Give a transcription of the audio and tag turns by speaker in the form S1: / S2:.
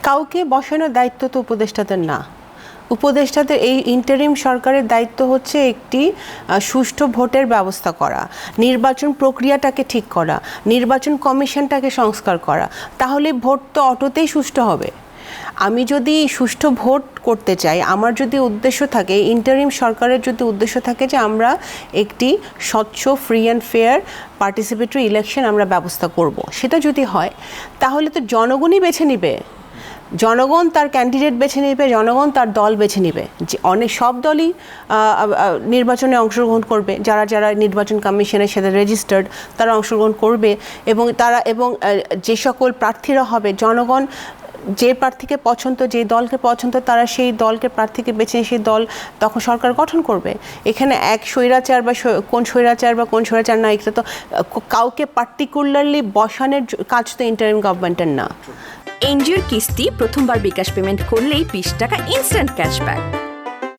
S1: কাউকে বসানোর দায়িত্ব তো উপদেষ্টাদের না। উপদেষ্টাদের এই ইন্টারিম সরকারের দায়িত্ব হচ্ছে একটি সুষ্ঠু ভোটের ব্যবস্থা করা, নির্বাচন প্রক্রিয়াটাকে ঠিক করা, নির্বাচন কমিশনটাকে সংস্কার করা, তাহলে ভোট তো অটোতেই সুষ্ঠু হবে। আমি যদি সুষ্ঠু ভোট করতে চাই, আমার যদি উদ্দেশ্য থাকে, ইন্টারিম সরকারের যদি উদ্দেশ্য থাকে যে আমরা একটি স্বচ্ছ, free and fair participatory election আমরা ব্যবস্থা করব, সেটা যদি হয় তাহলে তো জনগণই বেছে নিবে। জনগণ তার ক্যান্ডিডেট বেছে নেবে, জনগণ তার দল বেছে নেবে। যে সব দলই নির্বাচনে অংশগ্রহণ করবে, যারা যারা নির্বাচন কমিশনের সাথে রেজিস্টার্ড তারা অংশগ্রহণ করবে, এবং যে সকল প্রার্থীরা হবে, জনগণ যে প্রার্থীকে পছন্দ, যে দলকে পছন্দ, তারা সেই দলকে প্রার্থীকে বেছে নিয়ে সেই দল তখন সরকার গঠন করবে। এখানে এক স্বৈরাচার বা কোন স্বৈরাচার না, এটা তো কাউকে পার্টিকুলারলি বসানোর কাজ তো ইন্টারিম গভর্নমেন্টের না।
S2: এনজিওর কিস্তি প্রথমবার বিকাশ পেমেন্ট করলেই 20 টাকা ইনস্ট্যান্ট ক্যাশব্যাক।